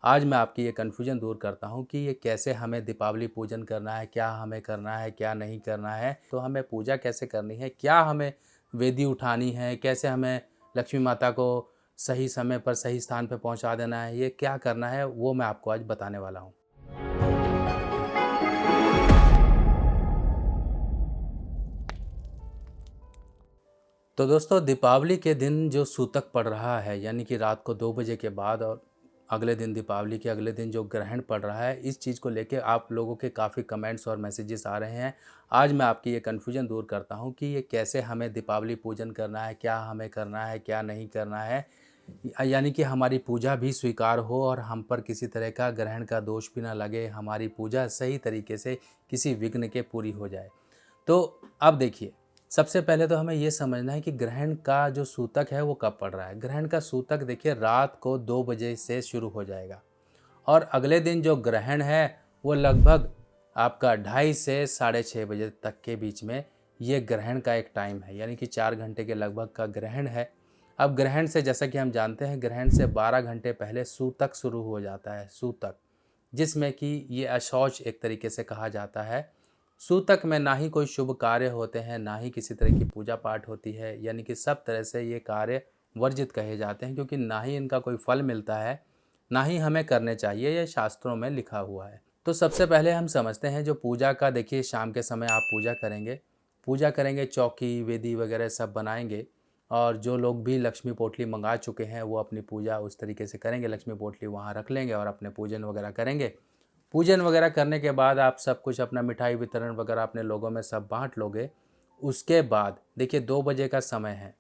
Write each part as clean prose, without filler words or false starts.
आज मैं आपकी ये कन्फ्यूजन दूर करता हूँ कि ये कैसे हमें दीपावली पूजन करना है, क्या हमें करना है, क्या नहीं करना है, तो हमें पूजा कैसे करनी है, क्या हमें वेदी उठानी है, कैसे हमें लक्ष्मी माता को सही समय पर सही स्थान पे पहुँचा देना है, ये क्या करना है, वो मैं आपको आज बताने वाला हूँ। तो दोस्तों, दीपावली के दिन जो सूतक पड़ रहा है, यानी कि रात को 2 बजे के बाद और अगले दिन दीपावली के अगले दिन जो ग्रहण पड़ रहा है, इस चीज़ को लेके आप लोगों के काफ़ी कमेंट्स और मैसेजेस आ रहे हैं। आज मैं आपकी ये कन्फ्यूजन दूर करता हूँ कि ये कैसे हमें दीपावली पूजन करना है, क्या हमें करना है, क्या नहीं करना है। यानी कि हमारी पूजा भी स्वीकार हो और हम पर किसी तरह का ग्रहण का दोष भी ना लगे, हमारी पूजा सही तरीके से किसी विघ्न के पूरी हो जाए। तो अब देखिए, सबसे पहले तो हमें ये समझना है कि ग्रहण का जो सूतक है वो कब पड़ रहा है। ग्रहण का सूतक देखिए रात को 2 बजे से शुरू हो जाएगा और अगले दिन जो ग्रहण है वो लगभग आपका 2:30 से 6:30 बजे तक के बीच में ये ग्रहण का एक टाइम है, यानी कि 4 घंटे के लगभग का ग्रहण है। अब ग्रहण से जैसा कि हम जानते हैं, ग्रहण से 12 घंटे पहले सूतक शुरू हो जाता है, सूतक, जिसमें कि ये अशौच एक तरीके से कहा जाता है। सूतक में ना ही कोई शुभ कार्य होते हैं, ना ही किसी तरह की पूजा पाठ होती है, यानी कि सब तरह से ये कार्य वर्जित कहे जाते हैं, क्योंकि ना ही इनका कोई फल मिलता है, ना ही हमें करने चाहिए, ये शास्त्रों में लिखा हुआ है। तो सबसे पहले हम समझते हैं जो पूजा का, देखिए शाम के समय आप पूजा करेंगे, चौकी वेदी वगैरह सब बनाएंगे और जो लोग भी लक्ष्मी पोटली मंगा चुके हैं वो अपनी पूजा उस तरीके से करेंगे, लक्ष्मी पोटली वहाँ रख लेंगे और अपने पूजन वगैरह करेंगे। पूजन वगैरह करने के बाद आप सब कुछ अपना मिठाई वितरण वगैरह अपने लोगों में सब बांट लोगे। उसके बाद देखिए 2 बजे का समय है।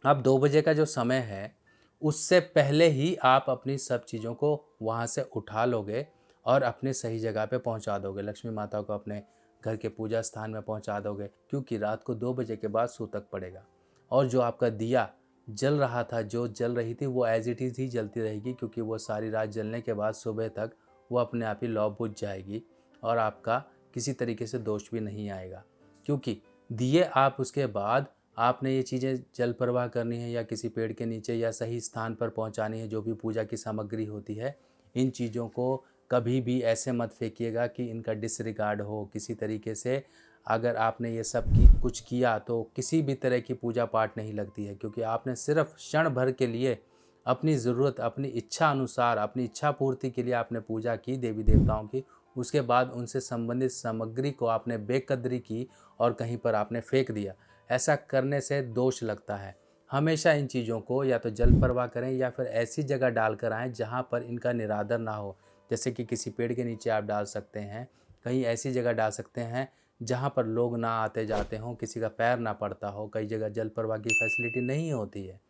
अब 2 बजे का जो समय है, उससे पहले ही आप अपनी सब चीज़ों को वहाँ से उठा लोगे और अपनी सही जगह पे पहुँचा दोगे। लक्ष्मी माता को अपने घर के पूजा स्थान में पहुँचा दोगे, क्योंकि रात को 2 बजे के बाद सूतक पड़ेगा। और जो आपका दिया जल रहा था, जो जल रही थी, वो एज़ इट इज़ ही जलती रहेगी, क्योंकि वो सारी रात जलने के बाद सुबह तक वो अपने आप ही लौ बुझ जाएगी और आपका किसी तरीके से दोष भी नहीं आएगा। क्योंकि दिए आप उसके बाद आपने ये चीज़ें जल प्रवाह करनी है या किसी पेड़ के नीचे या सही स्थान पर पहुंचानी है, जो भी पूजा की सामग्री होती है। इन चीज़ों को कभी भी ऐसे मत फेंकिएगा कि इनका डिसरिगार्ड हो किसी तरीके से। अगर आपने ये सब कुछ किया तो किसी भी तरह की पूजा पाठ नहीं लगती है, क्योंकि आपने सिर्फ क्षण भर के लिए अपनी ज़रूरत, अपनी इच्छा अनुसार, अपनी इच्छा पूर्ति के लिए आपने पूजा की देवी देवताओं की। उसके बाद उनसे संबंधित सामग्री को आपने बेकदरी की और कहीं पर आपने फेंक दिया। ऐसा करने से दोष लगता है। हमेशा इन चीज़ों को या तो जल प्रवाह करें या फिर ऐसी जगह डाल कर आएँ जहाँ पर इनका निरादर ना हो। जैसे कि किसी पेड़ के नीचे आप डाल सकते हैं, कहीं ऐसी जगह डाल सकते हैं जहाँ पर लोग ना आते जाते हों, किसी का पैर ना पड़ता हो। कई जगह जल प्रवाह की फैसिलिटी नहीं होती है,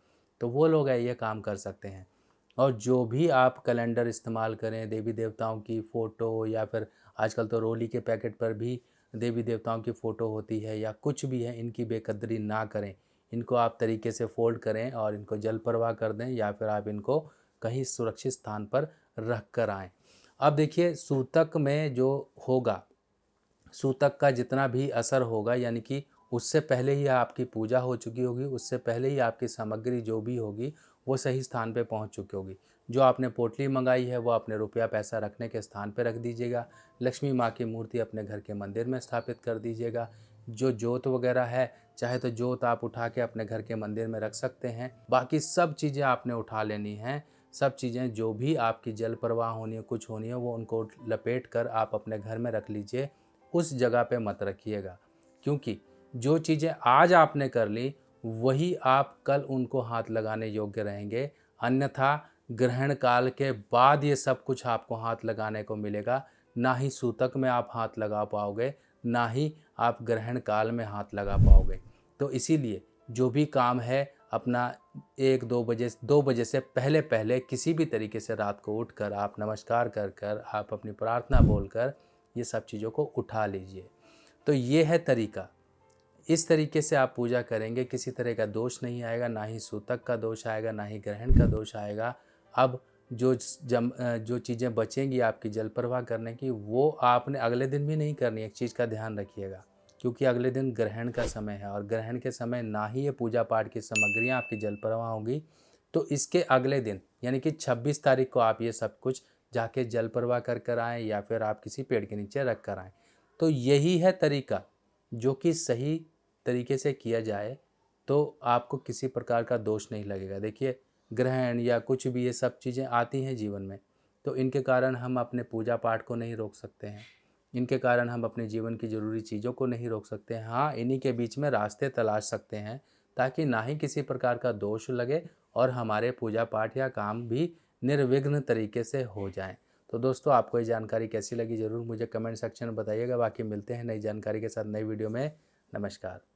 तो वो लोग है ये काम कर सकते हैं। और जो भी आप कैलेंडर इस्तेमाल करें, देवी देवताओं की फ़ोटो या फिर आजकल तो रोली के पैकेट पर भी देवी देवताओं की फ़ोटो होती है या कुछ भी है, इनकी बेकदरी ना करें। इनको आप तरीके से फ़ोल्ड करें और इनको जल प्रवाह कर दें या फिर आप इनको कहीं सुरक्षित स्थान पर रख कर आएँ। अब देखिए, सूतक में जो होगा, सूतक का जितना भी असर होगा, यानी कि उससे पहले ही आपकी पूजा हो चुकी होगी, उससे पहले ही आपकी सामग्री जो भी होगी वो सही स्थान पे पहुंच चुकी होगी। जो आपने पोटली मंगाई है वो अपने रुपया पैसा रखने के स्थान पे रख दीजिएगा। लक्ष्मी माँ की मूर्ति अपने घर के मंदिर में स्थापित कर दीजिएगा। जो जोत वगैरह है, चाहे तो जोत आप उठा के अपने घर के मंदिर में रख सकते हैं। बाकी सब चीज़ें आपने उठा लेनी हैं। सब चीज़ें जो भी आपकी जल प्रवाह होनी है, कुछ होनी है, वो उनको लपेट कर आप अपने घर में रख लीजिए। उस जगह पे मत रखिएगा, क्योंकि जो चीज़ें आज आपने कर ली वही आप कल उनको हाथ लगाने योग्य रहेंगे। अन्यथा ग्रहण काल के बाद ये सब कुछ आपको हाथ लगाने को मिलेगा। ना ही सूतक में आप हाथ लगा पाओगे, ना ही आप ग्रहण काल में हाथ लगा पाओगे। तो इसीलिए जो भी काम है अपना 1-2 बजे से पहले पहले किसी भी तरीके से रात को उठकर आप नमस्कार कर कर, आप अपनी प्रार्थना बोलकर ये सब चीज़ों को उठा लीजिए। तो ये है तरीका। इस तरीके से आप पूजा करेंगे, किसी तरह का दोष नहीं आएगा, ना ही सूतक का दोष आएगा, ना ही ग्रहण का दोष आएगा। अब जो चीज़ें बचेंगी आपकी जल प्रवाह करने की, वो आपने अगले दिन भी नहीं करनी है। एक चीज़ का ध्यान रखिएगा, क्योंकि अगले दिन ग्रहण का समय है और ग्रहण के समय ना ही ये पूजा पाठ की सामग्रियाँ आपकी जल प्रवाह होंगी, तो इसके अगले दिन यानी कि 26 तारीख को आप ये सब कुछ जाके जल प्रवाह कर कर आएँ या फिर आप किसी पेड़ के नीचे रख कर आएँ। तो यही है तरीका जो कि सही तरीके से किया जाए तो आपको किसी प्रकार का दोष नहीं लगेगा। देखिए, ग्रहण या कुछ भी ये सब चीज़ें आती हैं जीवन में, तो इनके कारण हम अपने पूजा पाठ को नहीं रोक सकते हैं, इनके कारण हम अपने जीवन की ज़रूरी चीज़ों को नहीं रोक सकते हैं। हाँ, इन्हीं के बीच में रास्ते तलाश सकते हैं ताकि ना ही किसी प्रकार का दोष लगे और हमारे पूजा पाठ या काम भी निर्विघ्न तरीके से हो जाएं। तो दोस्तों, आपको ये जानकारी कैसी लगी ज़रूर मुझे कमेंट सेक्शन में बताइएगा। बाकी मिलते हैं नई जानकारी के साथ नई वीडियो में। नमस्कार।